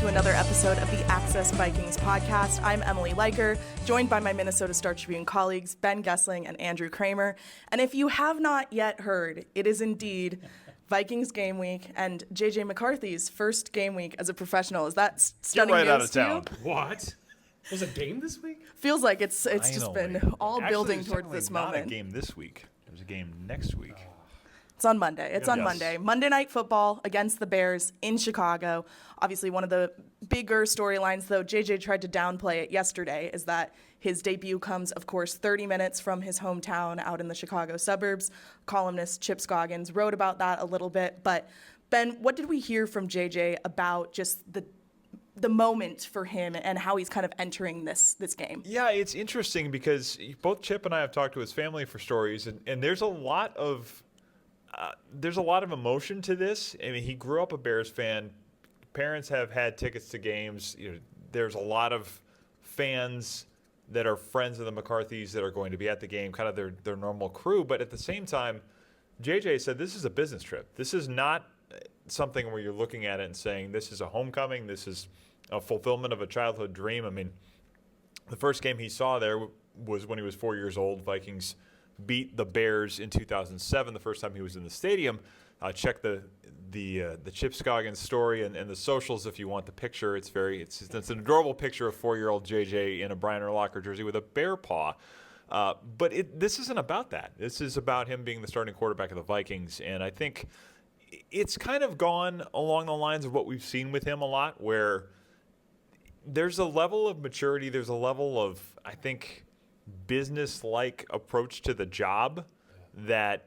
to another episode of the Access Vikings podcast. I'm Emily Leiker, joined by my Minnesota Star Tribune colleagues, Ben Goessling and Andrew Krammer. And if you have not yet heard, it is indeed Vikings game week and JJ McCarthy's first game week as a professional. Is that stunning Get right out news of to you? town. What? There's a game this week? Feels like it's just been all Actually, building there's towards this technically moment. Not a game this week. There's a game next week. It's on Monday. It's on Yes. Monday. Monday Night Football against the Bears in Chicago. Obviously, one of the bigger storylines, though JJ tried to downplay it yesterday, is that his debut comes, of course, 30 minutes from his hometown out in the Chicago suburbs. Columnist Chip Scoggins wrote about that a little bit. But, Ben, what did we hear from JJ about just the moment for him and how he's kind of entering this game? Yeah, it's interesting because both Chip and I have talked to his family for stories, and there's a lot of emotion to this. I mean, he grew up a Bears fan. Parents have had tickets to games. There's a lot of fans that are friends of the McCarthys that are going to be at the game, kind of their normal crew. But at the same time, JJ said this is a business trip. This is not something where you're looking at it and saying this is a homecoming, this is a fulfillment of a childhood dream. I mean, the first game he saw there was when he was 4 years old. Vikings beat the Bears in 2007, the first time he was in the stadium. Check the Chip Scoggins story and the socials if you want the picture. It's an adorable picture of 4-year-old JJ in a Brian Urlacher jersey with a bear paw. But this isn't about that. This is about him being the starting quarterback of the Vikings, and I think it's kind of gone along the lines of what we've seen with him a lot, where there's a level of maturity, there's a level of, I think, business-like approach to the job that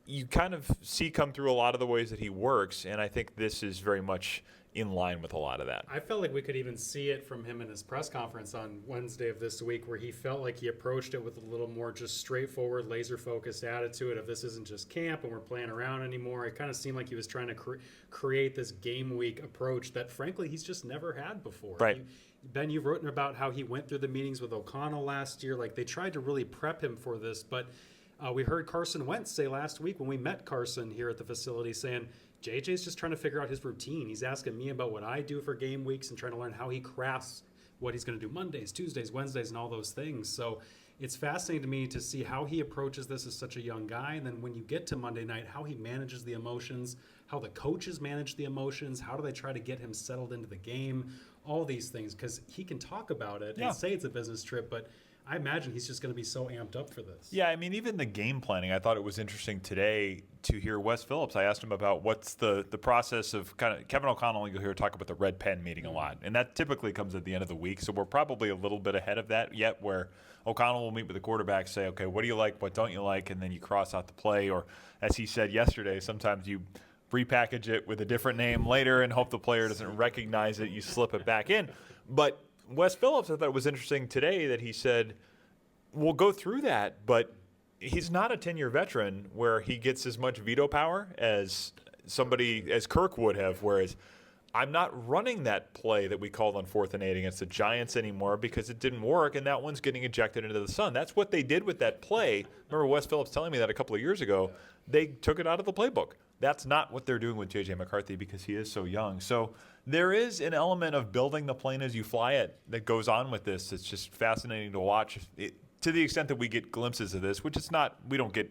you kind of see come through a lot of the ways that he works, and I think this is very much in line with a lot of that. I felt like we could even see it from him in his press conference on Wednesday of this week, where he felt like he approached it with a little more just straightforward, laser-focused attitude of this isn't just camp and we're playing around anymore. It kind of seemed like he was trying to create this game week approach that, frankly, he's just never had before. Right. Ben, you've written about how he went through the meetings with O'Connell last year. Like, they tried to really prep him for this, but we heard Carson Wentz say last week when we met Carson here at the facility saying, JJ's just trying to figure out his routine. He's asking me about what I do for game weeks and trying to learn how he crafts what he's going to do Mondays, Tuesdays, Wednesdays, and all those things. So it's fascinating to me to see how he approaches this as such a young guy. And then when you get to Monday night, how he manages the emotions, how the coaches manage the emotions, how do they try to get him settled into the game, all these things. Because he can talk about it and say it's a business trip, but I imagine he's just going to be so amped up for this. Yeah, I mean, even the game planning, I thought it was interesting today to hear Wes Phillips. I asked him about what's the process of kind of Kevin O'Connell, you'll hear talk about the red pen meeting a lot. And that typically comes at the end of the week. So we're probably a little bit ahead of that yet, where O'Connell will meet with the quarterback, say, okay, what do you like, what don't you like? And then you cross out the play. Or as he said yesterday, sometimes you repackage it with a different name later and hope the player doesn't recognize it. You slip it back in. But Wes Phillips, I thought it was interesting today that he said, we'll go through that, but he's not a 10-year veteran where he gets as much veto power as Kirk would have, whereas I'm not running that play that we called on 4th and 8 against the Giants anymore because it didn't work, and that one's getting ejected into the sun. That's what they did with that play. Remember Wes Phillips telling me that a couple of years ago. They took it out of the playbook. That's not what they're doing with J.J. McCarthy because he is so young. So there is an element of building the plane as you fly it that goes on with this. It's just fascinating to watch. To the extent that we get glimpses of this, which it's not, we don't get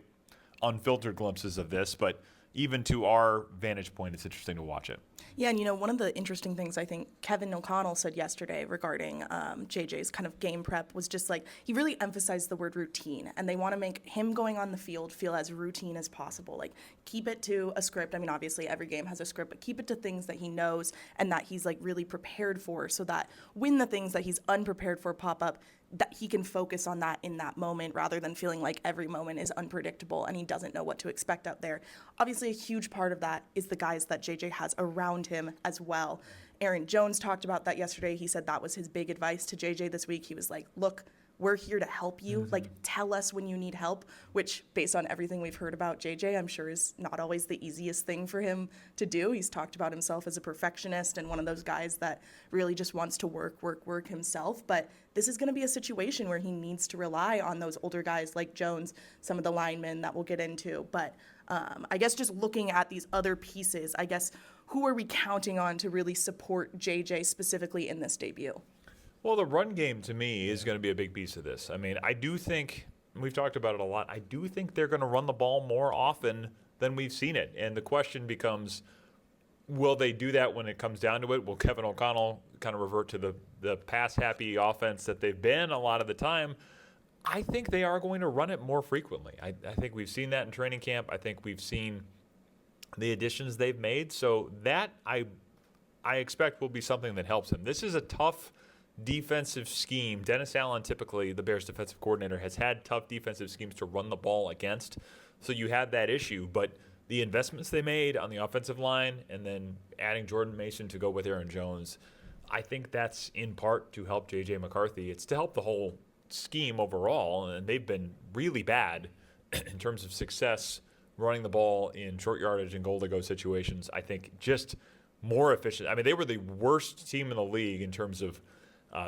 unfiltered glimpses of this, but even to our vantage point, it's interesting to watch it. Yeah, and one of the interesting things I think Kevin O'Connell said yesterday regarding JJ's kind of game prep was just like he really emphasized the word routine, and they want to make him going on the field feel as routine as possible. Like keep it to a script. I mean, obviously every game has a script, but keep it to things that he knows and that he's like really prepared for, so that when the things that he's unprepared for pop up, that he can focus on that in that moment rather than feeling like every moment is unpredictable and he doesn't know what to expect out there. Obviously, a huge part of that is the guys that JJ has around him as well. Aaron Jones talked about that yesterday. He said that was his big advice to JJ this week. He was like, look, we're here to help you. Like, tell us when you need help, which, based on everything we've heard about JJ, I'm sure is not always the easiest thing for him to do. He's talked about himself as a perfectionist and one of those guys that really just wants to work himself. But this is going to be a situation where he needs to rely on those older guys like Jones, some of the linemen that we'll get into. But I guess just looking at these other pieces, I guess, who are we counting on to really support JJ specifically in this debut? Well, the run game to me is going to be a big piece of this. I mean, I do think, and we've talked about it a lot, I do think they're going to run the ball more often than we've seen it. And the question becomes, will they do that when it comes down to it? Will Kevin O'Connell kind of revert to the pass-happy offense that they've been a lot of the time? I think they are going to run it more frequently. I think we've seen that in training camp. I think we've seen the additions they've made. So that I expect will be something that helps him. This is a tough defensive scheme. Dennis Allen, typically the Bears defensive coordinator, has had tough defensive schemes to run the ball against. So you had that issue. But the investments they made on the offensive line and then adding Jordan Mason to go with Aaron Jones, I think that's in part to help J.J. McCarthy. It's to help the whole scheme overall, and they've been really bad in terms of success running the ball in short yardage and goal-to-go situations. I think just more efficient. I mean, they were the worst team in the league in terms of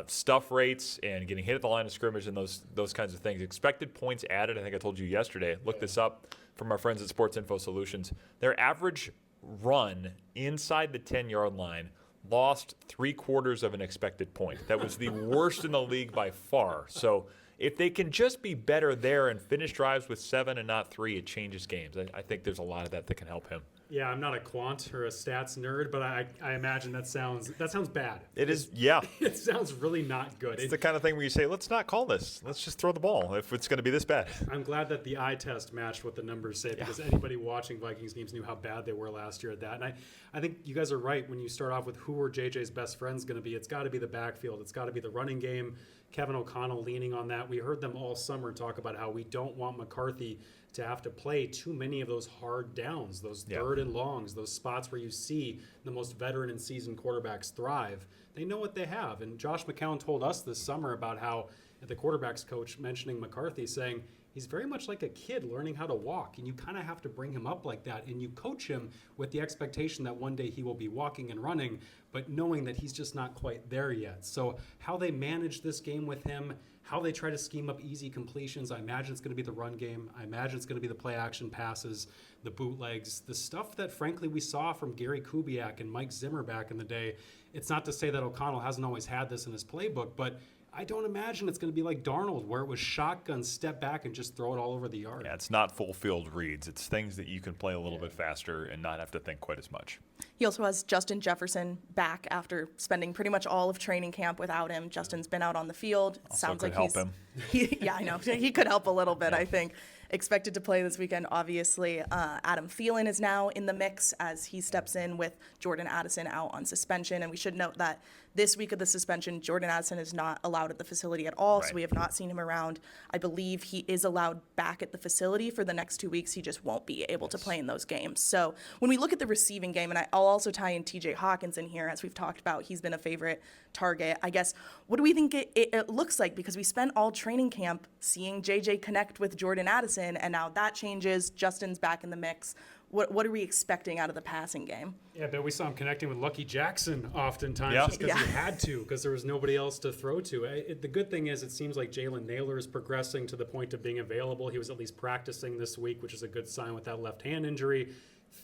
stuff rates and getting hit at the line of scrimmage and those kinds of things. Expected points added, I think I told you yesterday, look this up from our friends at Sports Info Solutions. Their average run inside the 10-yard line lost 3/4 of an expected point. That was the worst in the league by far. So if they can just be better there and finish drives with 7 and not 3, it changes games. I think there's a lot of that can help him. Yeah, I'm not a quant or a stats nerd, but I imagine that sounds bad. It is, yeah. It sounds really not good. It's the kind of thing where you say, let's not call this. Let's just throw the ball if it's going to be this bad. I'm glad that the eye test matched what the numbers say, because anybody watching Vikings games knew how bad they were last year at that. And I think you guys are right when you start off with who are JJ's best friends going to be. It's got to be the backfield. It's got to be the running game. Kevin O'Connell leaning on that. We heard them all summer talk about how we don't want McCarthy to have to play too many of those hard downs, those third and longs, those spots where you see the most veteran and seasoned quarterbacks thrive. They know what they have. And Josh McCown told us this summer about how the quarterbacks coach mentioning McCarthy, saying he's very much like a kid learning how to walk, and you kind of have to bring him up like that, and you coach him with the expectation that one day he will be walking and running, but knowing that he's just not quite there yet. So how they manage this game with him, how they try to scheme up easy completions, I imagine it's going to be the run game. I imagine it's going to be the play action passes, the bootlegs, the stuff that frankly we saw from Gary Kubiak and Mike Zimmer back in the day. It's not to say that O'Connell hasn't always had this in his playbook, but I don't imagine it's going to be like Darnold, where it was shotgun, step back, and just throw it all over the yard. Yeah, it's not full field reads. It's things that you can play a little bit faster and not have to think quite as much. He also has Justin Jefferson back after spending pretty much all of training camp without him. Justin's been out on the field. Also Sounds could like help him. Yeah, I know. He could help a little bit, I think. Expected to play this weekend, obviously. Adam Thielen is now in the mix as he steps in with Jordan Addison out on suspension. And we should note that this week of the suspension, Jordan Addison is not allowed at the facility at all, so we have not seen him around. I believe he is allowed back at the facility for the next 2 weeks. He just won't be able to play in those games. So when we look at the receiving game, and I'll also tie in TJ Hawkins in here, as we've talked about, he's been a favorite target. I guess, what do we think it looks like? Because we spent all training camp seeing JJ connect with Jordan Addison, and now that changes. Justin's back in the mix. What are we expecting out of the passing game? Yeah, I bet we saw him connecting with Lucky Jackson oftentimes just because he had to, because there was nobody else to throw to. The good thing is it seems like Jalen Naylor is progressing to the point of being available. He was at least practicing this week, which is a good sign with that left hand injury.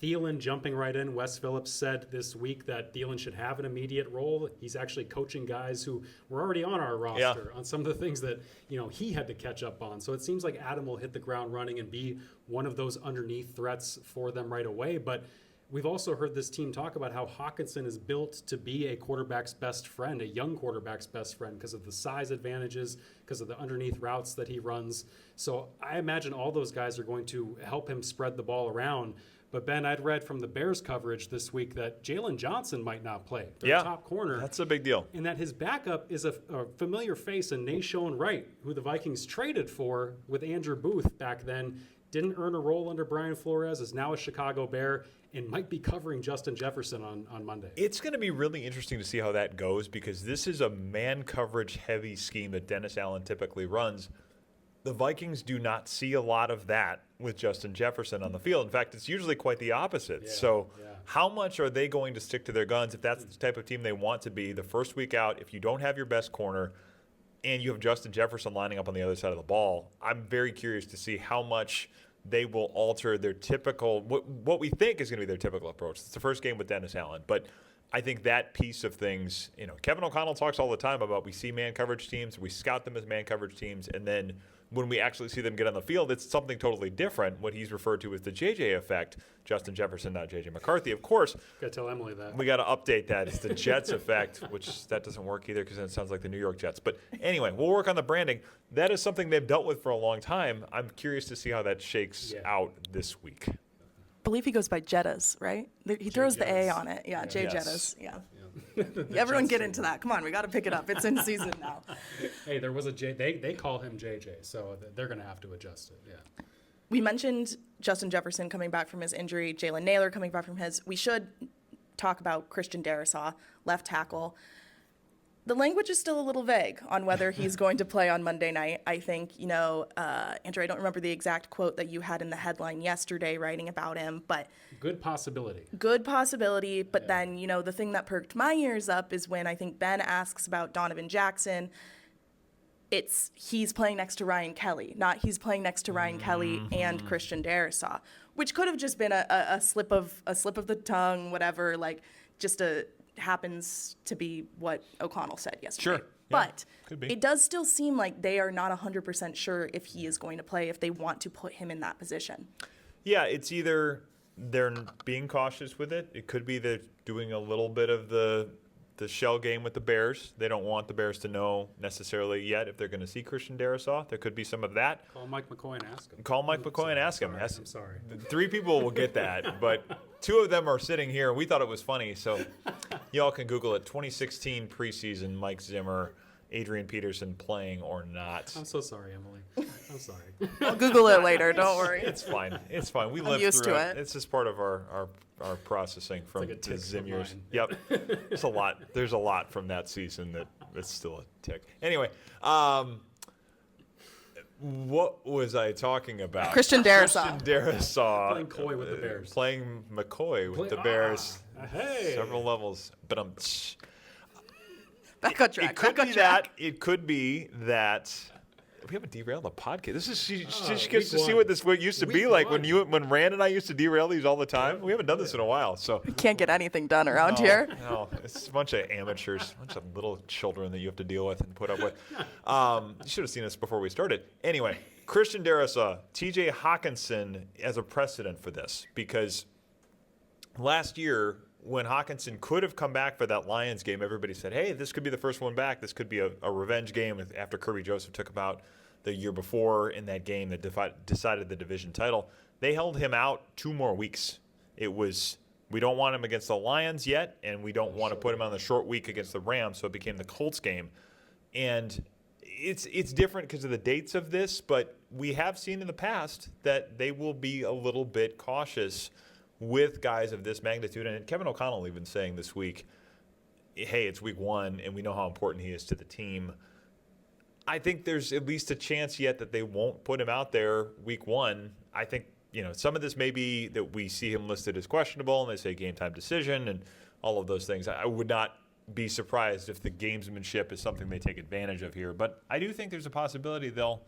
Thielen jumping right in. Wes Phillips said this week that Thielen should have an immediate role. He's actually coaching guys who were already on our roster on some of the things that he had to catch up on. So it seems like Adam will hit the ground running and be one of those underneath threats for them right away. But we've also heard this team talk about how Hawkinson is built to be a quarterback's best friend, a young quarterback's best friend, because of the size advantages, because of the underneath routes that he runs. So I imagine all those guys are going to help him spread the ball around. But, Ben, I'd read from the Bears coverage this week that Jalen Johnson might not play, their top corner. That's a big deal. And that his backup is a familiar face, in Nashon Wright, who the Vikings traded for with Andrew Booth back then. Didn't earn a role under Brian Flores, is now a Chicago Bear, and might be covering Justin Jefferson on Monday. It's going to be really interesting to see how that goes because this is a man coverage heavy scheme that Dennis Allen typically runs. The Vikings do not see a lot of that with Justin Jefferson on the field. In fact, it's usually quite the opposite. How much are they going to stick to their guns if that's the type of team they want to be the first week out? If you don't have your best corner and you have Justin Jefferson lining up on the other side of the ball, I'm very curious to see how much they will alter their typical, what we think is going to be their typical approach. It's the first game with Dennis Allen, but I think that piece of things, Kevin O'Connell talks all the time about we see man coverage teams, we scout them as man coverage teams, and then when we actually see them get on the field, it's something totally different. What he's referred to as the JJ effect. Justin Jefferson, not JJ McCarthy. Of course, Gotta tell Emily that. we got to update that. It's the Jets effect, which that doesn't work either because then it sounds like the New York Jets. But anyway, we'll work on the branding. That is something they've dealt with for a long time. I'm curious to see how that shakes out this week. I believe he goes by Jettas, right? He throws the A Jettas. on it. Yeah, Jay Yes. Jettas. Yeah. Everyone get into that. Come on, we got to pick it up. It's in season now. Hey, there was a J. They call him JJ, so they're going to have to adjust it. Yeah. We mentioned Justin Jefferson coming back from his injury, Jalen Naylor coming back from his. We should talk about Christian Darrisaw, left tackle. The language is still a little vague on whether he's going to play on Monday night. I think, Andrew, I don't remember the exact quote that you had in the headline yesterday writing about him, but Good possibility. But then, the thing that perked my ears up is when I think Ben asks about Donovan Jackson. He's playing next to Ryan Kelly, not he's playing next to Ryan Kelly and Christian Darrisaw, which could have just been a slip of the tongue, whatever, happens to be what O'Connell said yesterday. Sure. Yeah, But could be. it does still seem like they are not 100% sure if he is going to play, if they want to put him in that position. Yeah, it's either they're being cautious with it. It could be they're doing a little bit of the shell game with the Bears. They don't want the Bears to know necessarily yet if they're going to see Christian Darrisaw. There could be some of that. Call Mike McCoy and ask him. Call Mike McCoy and ask him. I'm sorry. 3 people will get that, but 2 of them are sitting here. We thought it was funny, so y'all can Google it. 2016 preseason, Mike Zimmer, Adrian Peterson playing or not. I'm so sorry, Emily. I'm sorry. I'll Google it later. Don't worry. It's fine. It's fine. We I'm lived used through to it. It's just part of our processing from like a the tick Zim of years. mine. Yep. There's a lot. There's a lot from that season that's still a tick. Anyway, what was I talking about? Christian Darrisaw. Christian Darrisaw. Playing coy with the Bears. Playing McCoy with the Bears. Hey. Several levels. But Back on track. it could back on be track. that. It could be that. We haven't derailed the podcast. This is she gets week to see one. what used to be Week like one. when Rand and I used to derail these all the time. We haven't done this in a while, so Can't get anything done around here. no, it's a bunch of amateurs, a bunch of little children that you have to deal with and put up with. You should have seen this before we started. Anyway, Christian Darrisaw, T.J. Hawkinson as a precedent for this because last year when Hawkinson could have come back for that Lions game, everybody said, hey, this could be the first one back. This could be a revenge game after Kirby Joseph took him out the year before in that game that decided the division title. They held him out 2 more weeks. It was, we don't want him against the Lions yet, and we don't want to put him on the short week against the Rams, so it became the Colts game. And it's different because of the dates of this, but we have seen in the past that they will be a little bit cautious with guys of this magnitude. And Kevin O'Connell even saying this week, hey, it's week 1, and we know how important he is to the team. I think there's at least a chance yet that they won't put him out there week 1. I think, some of this may be that we see him listed as questionable, and they say game time decision and all of those things. I would not be surprised if the gamesmanship is something they take advantage of here. But I do think there's a possibility they'll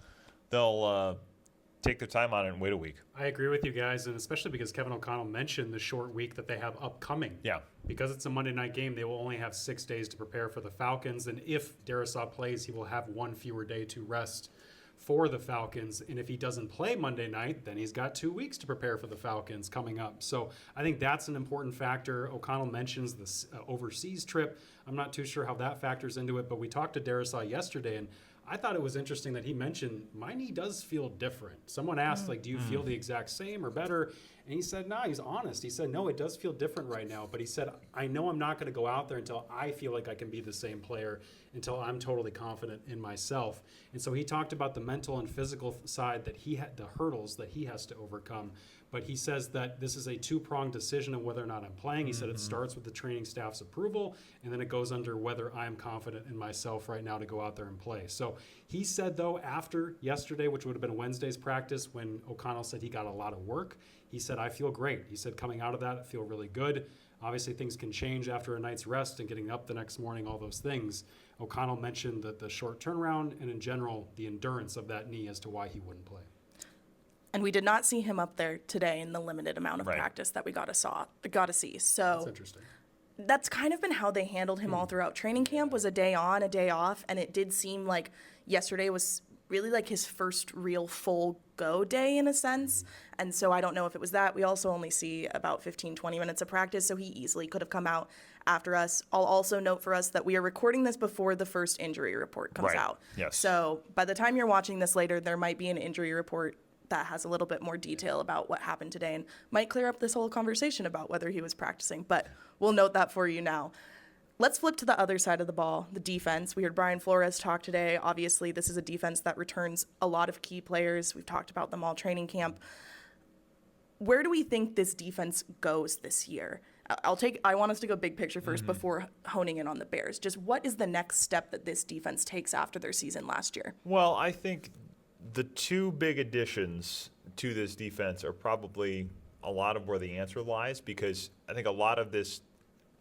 take their time on it and wait a week. I agree with you guys, and especially because Kevin O'Connell mentioned the short week that they have upcoming. Yeah. Because it's a Monday night game, they will only have 6 days to prepare for the Falcons, and if Darrisaw plays, he will have 1 fewer day to rest for the Falcons. And if he doesn't play Monday night, then he's got 2 weeks to prepare for the Falcons coming up. So I think that's an important factor. O'Connell mentions this overseas trip. I'm not too sure how that factors into it, but we talked to Darrisaw yesterday, and I thought it was interesting that he mentioned, my knee does feel different. Someone asked, do you feel the exact same or better? And he said, no, he's honest. He said, no, it does feel different right now. But he said, I know I'm not going to go out there until I feel like I can be the same player, until I'm totally confident in myself. And so he talked about the mental and physical side that he had, the hurdles that he has to overcome. But he says that this is a two-pronged decision on whether or not I'm playing. He said it starts with the training staff's approval, and then it goes under whether I'm confident in myself right now to go out there and play. So he said, though, after yesterday, which would have been Wednesday's practice, when O'Connell said he got a lot of work, he said, I feel great. He said, coming out of that, I feel really good. Obviously, things can change after a night's rest and getting up the next morning, all those things. O'Connell mentioned that the short turnaround and, in general, the endurance of that knee as to why he wouldn't play. And we did not see him up there today in the limited amount of practice that we got to see. So That's interesting. That's kind of been how they handled him all throughout training camp, was a day on, a day off. And it did seem like yesterday was really like his first real full go day in a sense. And so I don't know if it was that. We also only see about 15, 20 minutes of practice, so he easily could have come out after us. I'll also note for us that we are recording this before the first injury report comes out. Yes. So by the time you're watching this later, there might be an injury report that has a little bit more detail about what happened today and might clear up this whole conversation about whether he was practicing. But we'll note that for you now. Let's flip to the other side of the ball, the defense. We heard Brian Flores talk today. Obviously, this is a defense that returns a lot of key players. We've talked about them all training camp. Where do we think this defense goes this year? I want us to go big picture first before honing in on the Bears. Just what is the next step that this defense takes after their season last year? Well, I think the two big additions to this defense are probably a lot of where the answer lies, because I think a lot of this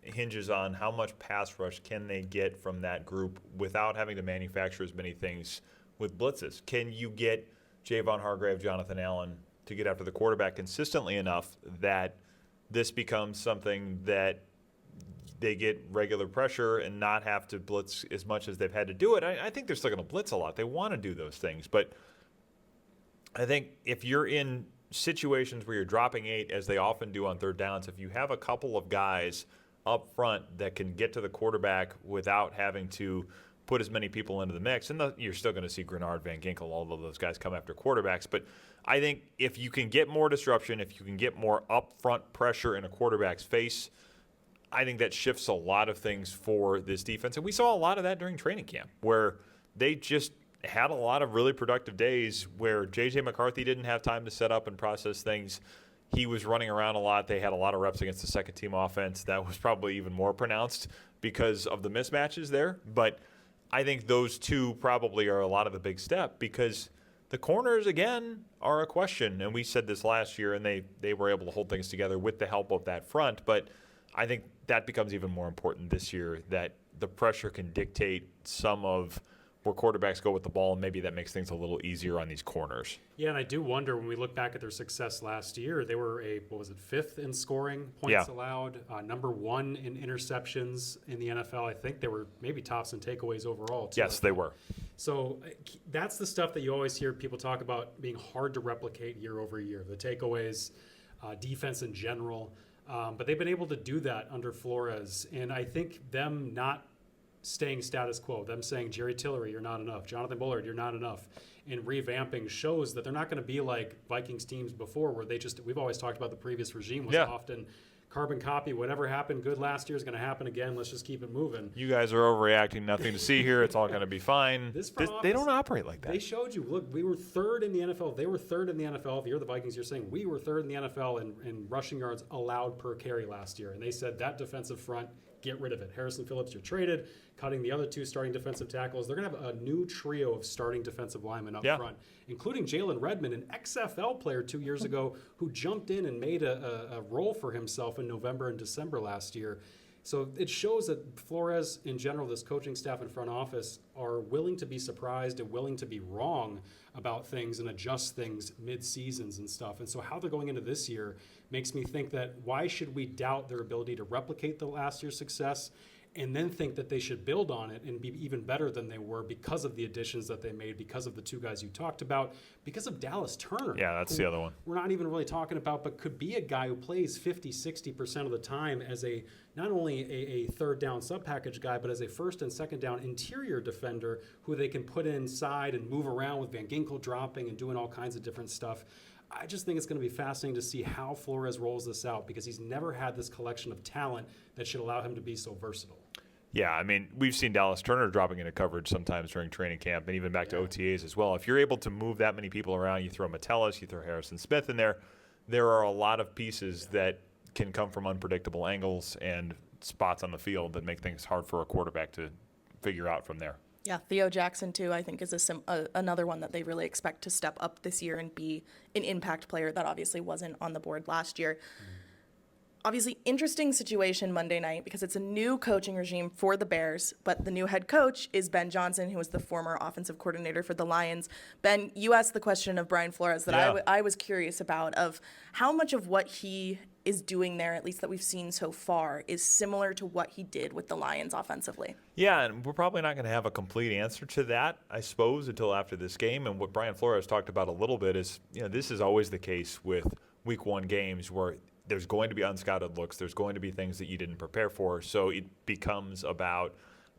hinges on how much pass rush can they get from that group without having to manufacture as many things with blitzes. Can you get Javon Hargrave, Jonathan Allen to get after the quarterback consistently enough that this becomes something that they get regular pressure and not have to blitz as much as they've had to do it? I think they're still going to blitz a lot. They want to do those things. But I think if you're in situations where you're dropping 8, as they often do on third downs, if you have a couple of guys up front that can get to the quarterback without having to put as many people into the mix, and you're still going to see Grenard, Van Ginkel, all of those guys come after quarterbacks. But I think if you can get more disruption, if you can get more upfront pressure in a quarterback's face, I think that shifts a lot of things for this defense. And we saw a lot of that during training camp, where they just had a lot of really productive days where J.J. McCarthy didn't have time to set up and process things. He was running around a lot. They had a lot of reps against the second-team offense. That was probably even more pronounced because of the mismatches there. But I think those two probably are a lot of the big step, because the corners, again, are a question. And we said this last year, and they were able to hold things together with the help of that front. But I think that becomes even more important this year, that the pressure can dictate some of where quarterbacks go with the ball, and maybe that makes things a little easier on these corners. Yeah, and I do wonder, when we look back at their success last year, they were fifth in scoring points allowed, number 1 in interceptions in the NFL. I think they were maybe tops in takeaways overall, too. Yes, they were. So that's the stuff that you always hear people talk about being hard to replicate year over year, the takeaways, defense in general. But they've been able to do that under Flores, and I think them not staying status quo, them saying, Jerry Tillery, you're not enough, Jonathan Bullard, you're not enough, and revamping shows that they're not going to be like Vikings teams before, where we've always talked about the previous regime was often carbon copy. Whatever happened good last year is going to happen again. Let's just keep it moving. You guys are overreacting. Nothing to see here. It's all going to be fine. They don't operate like that. They showed you, look, we were third in the NFL. They were third in the NFL. If you're the Vikings, you're saying we were third in the NFL in rushing yards allowed per carry last year. And they said that defensive front, get rid of it. Harrison Phillips, you're traded, cutting the other 2 starting defensive tackles. They're going to have a new trio of starting defensive linemen up front, including Jalen Redmond, an XFL player 2 years ago who jumped in and made a role for himself in November and December last year. So it shows that Flores, in general, this coaching staff and front office, are willing to be surprised and willing to be wrong about things and adjust things mid-seasons and stuff. And so how they're going into this year makes me think that why should we doubt their ability to replicate the last year's success and then think that they should build on it and be even better than they were because of the additions that they made, because of the 2 guys you talked about, because of Dallas Turner. Yeah, that's the other one. We're not even really talking about, but could be a guy who plays 50, 60% of the time as not only a third down sub-package guy, but as a first and second down interior defender who they can put inside and move around with Van Ginkel dropping and doing all kinds of different stuff. I just think it's going to be fascinating to see how Flores rolls this out, because he's never had this collection of talent that should allow him to be so versatile. Yeah, I mean, we've seen Dallas Turner dropping into coverage sometimes during training camp and even back to OTAs as well. If you're able to move that many people around, you throw Metellus, you throw Harrison Smith in there, there are a lot of pieces that can come from unpredictable angles and spots on the field that make things hard for a quarterback to figure out from there. Yeah, Theo Jackson, too, I think is another one that they really expect to step up this year and be an impact player that obviously wasn't on the board last year. Obviously, interesting situation Monday night because it's a new coaching regime for the Bears, but the new head coach is Ben Johnson, who was the former offensive coordinator for the Lions. Ben, you asked the question of Brian Flores that I was curious about, of how much of what he is doing there, at least that we've seen so far, is similar to what he did with the Lions offensively. Yeah, and we're probably not going to have a complete answer to that, I suppose, until after this game. And what Brian Flores talked about a little bit is, this is always the case with week one games where there's going to be unscouted looks. There's going to be things that you didn't prepare for. So it becomes about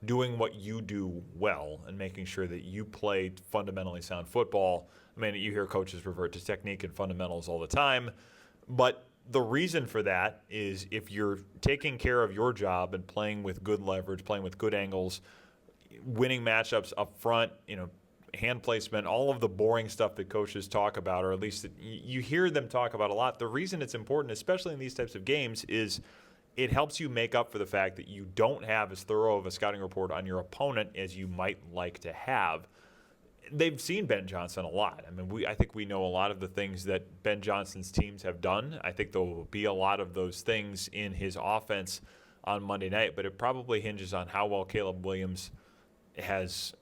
doing what you do well and making sure that you play fundamentally sound football. I mean, you hear coaches revert to technique and fundamentals all the time. But the reason for that is if you're taking care of your job and playing with good leverage, playing with good angles, winning matchups up front, hand placement, all of the boring stuff that coaches talk about, or at least you hear them talk about a lot. The reason it's important, especially in these types of games, is it helps you make up for the fact that you don't have as thorough of a scouting report on your opponent as you might like to have. They've seen Ben Johnson a lot. I mean, I think we know a lot of the things that Ben Johnson's teams have done. I think there will be a lot of those things in his offense on Monday night, but it probably hinges on how well Caleb Williams has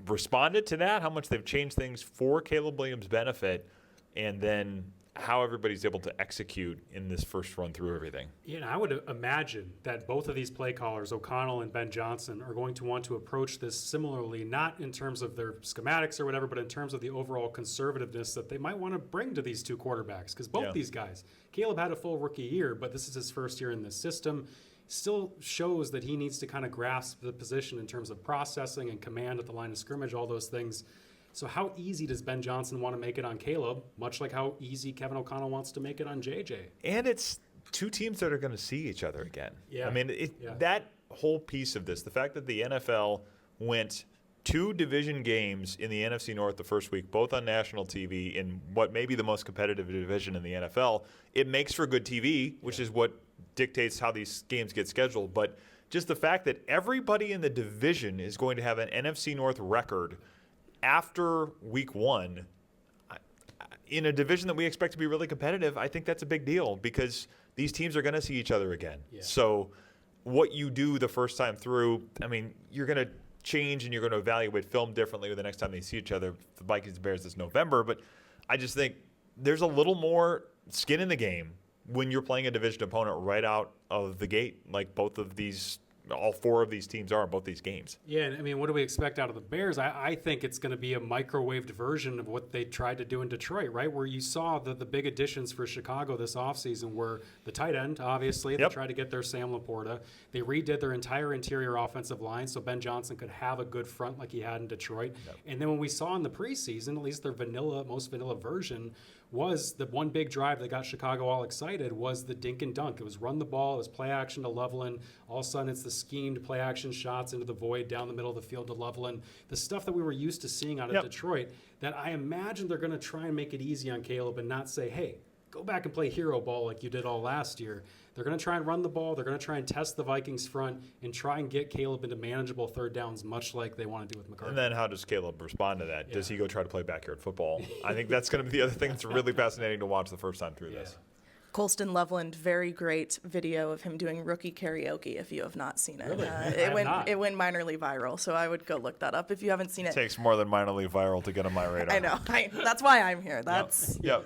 responded to that, how much they've changed things for Caleb Williams' benefit, and then how everybody's able to execute in this first run through everything. Yeah, and I would imagine that both of these play callers, O'Connell and Ben Johnson, are going to want to approach this similarly, not in terms of their schematics or whatever, but in terms of the overall conservativeness that they might want to bring to these two quarterbacks. Because both these guys, Caleb had a full rookie year, but this is his first year in this system. Still shows that he needs to kind of grasp the position in terms of processing and command at the line of scrimmage, all those things. So how easy does Ben Johnson want to make it on Caleb, much like how easy Kevin O'Connell wants to make it on JJ? And it's two teams that are going to see each other again. Yeah. I mean, that whole piece of this, the fact that the NFL went 2 division games in the NFC North the first week, both on national TV in what may be the most competitive division in the NFL, it makes for good TV, which is what dictates how these games get scheduled. But just the fact that everybody in the division is going to have an NFC North record after week 1 in a division that we expect to be really competitive, I think that's a big deal because these teams are going to see each other again. Yeah. So what you do the first time through, I mean, you're going to change and you're going to evaluate film differently the next time they see each other, the Vikings and Bears this November. But I just think there's a little more skin in the game when you're playing a division opponent right out of the gate, like all 4 of these teams are in both these games. Yeah, and I mean, what do we expect out of the Bears? I think it's going to be a microwaved version of what they tried to do in Detroit, right? Where you saw the big additions for Chicago this offseason were the tight end, obviously. They tried to get their Sam Laporta. They redid their entire interior offensive line so Ben Johnson could have a good front like he had in Detroit. Yep. And then when we saw in the preseason, at least their most vanilla version, was the one big drive that got Chicago all excited was the dink and dunk. It was run the ball, it was play action to Loveland. All of a sudden, it's the schemed play action shots into the void down the middle of the field to Loveland. The stuff that we were used to seeing out of Detroit that I imagine they're going to try and make it easy on Caleb and not say, hey, go back and play hero ball like you did all last year. They're going to try and run the ball. They're going to try and test the Vikings front and try and get Caleb into manageable third downs, much like they want to do with McCarthy. And then how does Caleb respond to that? Yeah. Does he go try to play backyard football? I think that's going to be the other thing that's really fascinating to watch the first time through this. Colston Loveland, very great video of him doing rookie karaoke if you have not seen it. Really? It went minorly viral, so I would go look that up if you haven't seen it. It takes more than minorly viral to get on my radar. I know. That's why I'm here. Yep.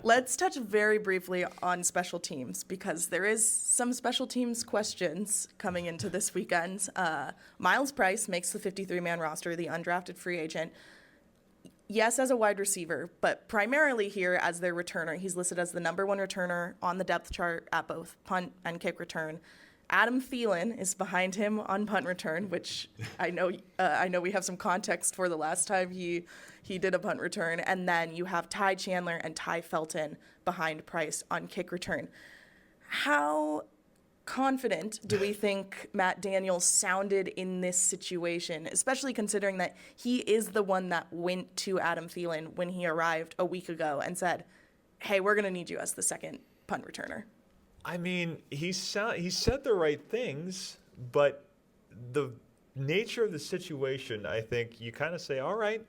Let's touch very briefly on special teams because there is some special teams questions coming into this weekend. Miles Price makes the 53-man roster, the undrafted free agent. Yes, as a wide receiver, but primarily here as their returner. He's listed as the number 1 returner on the depth chart at both punt and kick return. Adam Thielen is behind him on punt return, which I know we have some context for the last time he did a punt return. And then you have Ty Chandler and Ty Felton behind Price on kick return. How confident do we think Matt Daniels sounded in this situation, especially considering that he is the one that went to Adam Thielen when he arrived a week ago and said, hey, we're going to need you as the second punt returner. I mean, he said the right things, but the nature of the situation, I think you kind of say, all right,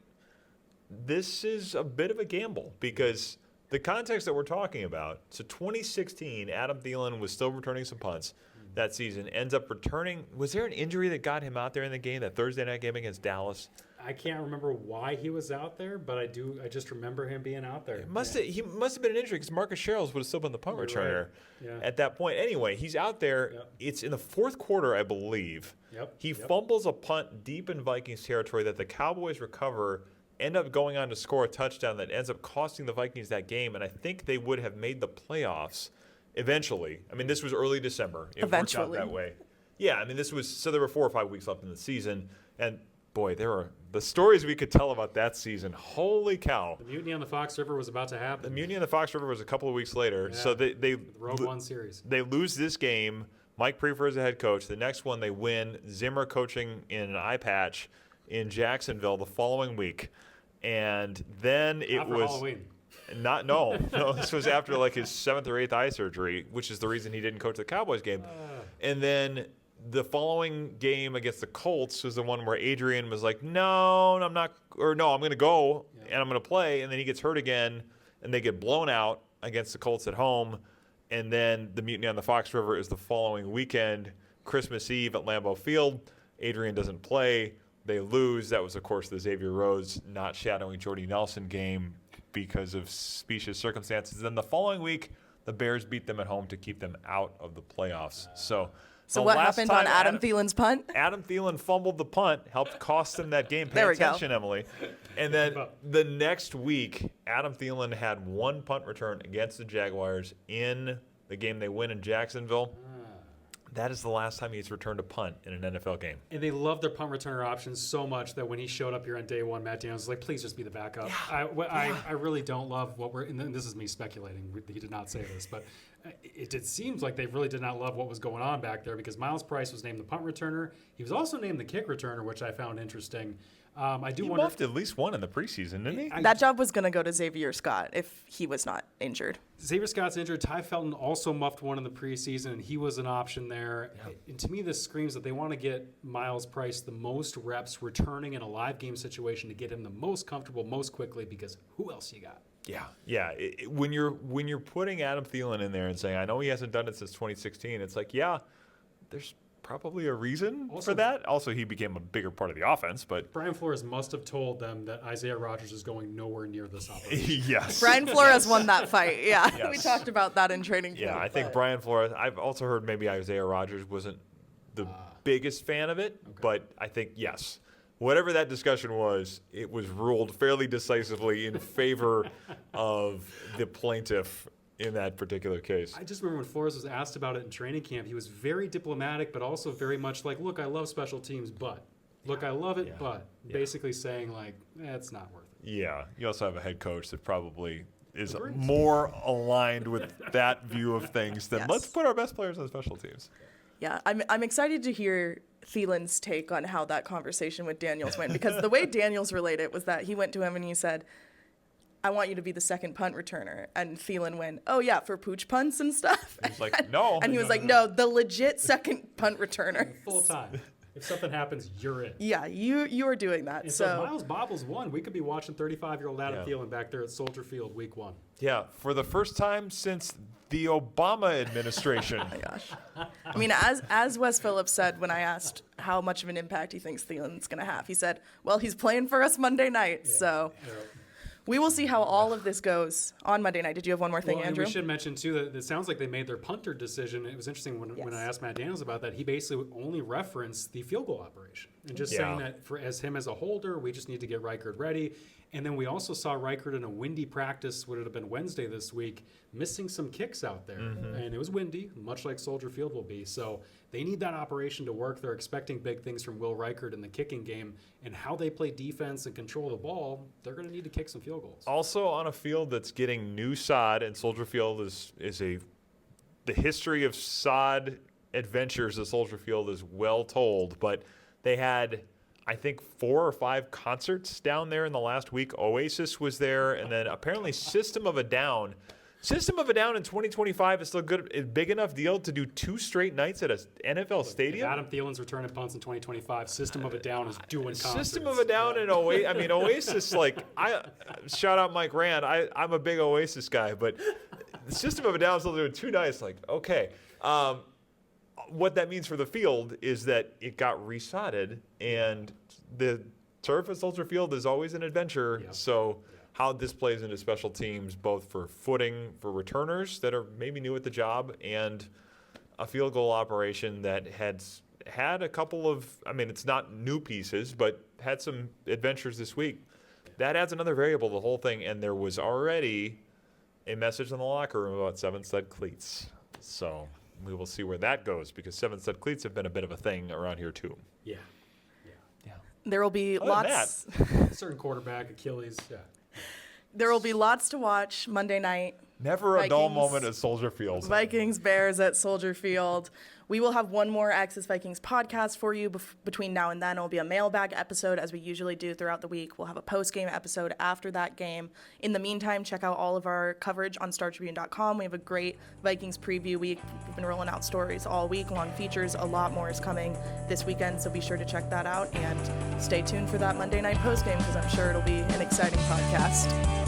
this is a bit of a gamble because the context that we're talking about, so 2016, Adam Thielen was still returning some punts that season, ends up returning. Was there an injury that got him out there in the game, that Thursday night game against Dallas? I can't remember why he was out there, but I just remember him being out there. He must have been an injury because Marcus Sherrills would have still been the punt returner Yeah. at that point. Anyway, he's out there. Yep. It's in the fourth quarter, I believe. He fumbles a punt deep in Vikings territory that the Cowboys recover, end up going on to score a touchdown that ends up costing the Vikings that game, and I think they would have made the playoffs eventually. I mean, this was early December. It Eventually. worked out that way. Yeah, I mean, there were 4 or 5 weeks left in the season, and boy, there are the stories we could tell about that season. Holy cow. The mutiny on the Fox River was about to happen. The mutiny on the Fox River was a couple of weeks later. Yeah, So they the Rogue One series. They lose this game. Mike Prefer is the head coach. The next one they win. Zimmer coaching in an eye patch in Jacksonville the following week. And then it Not for was Halloween. no. This was after like his 7th or 8th eye surgery, which is the reason he didn't coach the Cowboys game. And then the following game against the Colts was the one where Adrian was like, no, I'm going to go and I'm going to play. And then he gets hurt again and they get blown out against the Colts at home. And then the mutiny on the Fox River is the following weekend, Christmas Eve at Lambeau Field. Adrian doesn't play. They lose. That was, of course, the Xavier Rhodes not shadowing Jordy Nelson game because of specious circumstances. Then the following week, the Bears beat them at home to keep them out of the playoffs. So what happened on Adam Thielen's punt? Adam Thielen fumbled the punt, helped cost them that game. Pay There we go. attention, Emily. And then the next week, Adam Thielen had 1 punt return against the Jaguars in the game they win in Jacksonville. That is the last time he's returned a punt in an NFL game. And they love their punt returner options so much that when he showed up here on day one, Matt Daniels was like, please just be the backup. I really don't love what and this is me speculating. He did not say this, but it seems like they really did not love what was going on back there because Miles Price was named the punt returner. He was also named the kick returner, which I found interesting. He wonder muffed at least one in the preseason, didn't he? That job was going to go to Xavier Scott if he was not injured. Xavier Scott's injured. Ty Felton also muffed one in the preseason, and he was an option there. Yeah. And to me, this screams that they want to get Miles Price the most reps returning in a live game situation to get him the most comfortable most quickly because who else you got? Yeah. When you're putting Adam Thielen in there and saying, I know he hasn't done it since 2016, it's like, yeah, there's probably a reason for that. Also, he became a bigger part of the offense, but Brian Flores must have told them that Isaiah Rodgers is going nowhere near this operation. Yes. Brian Flores won that fight. Yeah. Yes. We talked about that in training camp. Yeah, I think Brian Flores, I've also heard maybe Isaiah Rodgers wasn't the biggest fan of it, but I think, yes, whatever that discussion was, it was ruled fairly decisively in favor of the plaintiff in that particular case. I just remember when Flores was asked about it in training camp, he was very diplomatic, but also very much like, look, I love special teams, but. Look, I love it, but. Basically saying, like, it's not worth it. Yeah. You also have a head coach that probably is more aligned with that view of things than let's put our best players on special teams. Yeah, I'm excited to hear Thielen's take on how that conversation with Daniels went, because the way Daniels relayed it was that he went to him and he said, I want you to be the second punt returner. And Thielen went, oh, yeah, for pooch punts and stuff. He was like, no. And he was like, no, the legit second punt returner. Full time. If something happens, you're in. Yeah, you are doing that. And so Miles Bobbles won. We could be watching 35-year-old Adam Thielen back there at Soldier Field week 1. Yeah, for the first time since the Obama administration. Oh my gosh. I mean, as Wes Phillips said when I asked how much of an impact he thinks Thielen's going to have, he said, well, he's playing for us Monday night, so we will see how all of this goes on Monday night. Did you have one more thing, Andrew? We should mention, too, that it sounds like they made their punter decision. It was interesting when I asked Matt Daniels about that. He basically only referenced the field goal operation and just saying that as him as a holder, we just need to get Reichard ready. And then we also saw Reichard in a windy practice, would it have been Wednesday this week, missing some kicks out there. Mm-hmm. And it was windy, much like Soldier Field will be. So they need that operation to work. They're expecting big things from Will Reichard in the kicking game. And how they play defense and control the ball, they're going to need to kick some field goals. Also on a field that's getting new sod, and Soldier Field is the history of sod adventures at Soldier Field is well told, but they had I think 4 or 5 concerts down there in the last week. Oasis was there, and then apparently System of a Down. System of a Down in 2025 is still good, a big enough deal to do 2 straight nights at an NFL stadium. If Adam Thielen's returning punts in 2025, System of a Down is doing concerts. System of a Down and Oasis. I mean, Oasis, like, shout out Mike Rand. I'm a big Oasis guy, but System of a Down is still doing 2 nights. Like, okay. What that means for the field is that it got resodded, and the turf at Soldier Field is always an adventure. Yep. So how this plays into special teams, both for footing for returners that are maybe new at the job, and a field goal operation that had a couple of, I mean, it's not new pieces, but had some adventures this week. That adds another variable to the whole thing, and there was already a message in the locker room about 7-stud cleats. So we will see where that goes, because 7-stud cleats have been a bit of a thing around here too. Yeah. There will be Other than lots. Certain quarterback, Achilles. Yeah. There will be lots to watch Monday night. Never a dull Vikings. moment at Soldier Field. Vikings, Bears at Soldier Field. We will have one more Access Vikings podcast for you between now and then. It will be a mailbag episode, as we usually do throughout the week. We'll have a post-game episode after that game. In the meantime, check out all of our coverage on StarTribune.com. We have a great Vikings preview week. We've been rolling out stories all week, long features. A lot more is coming this weekend, so be sure to check that out. And stay tuned for that Monday night post-game, because I'm sure it'll be an exciting podcast.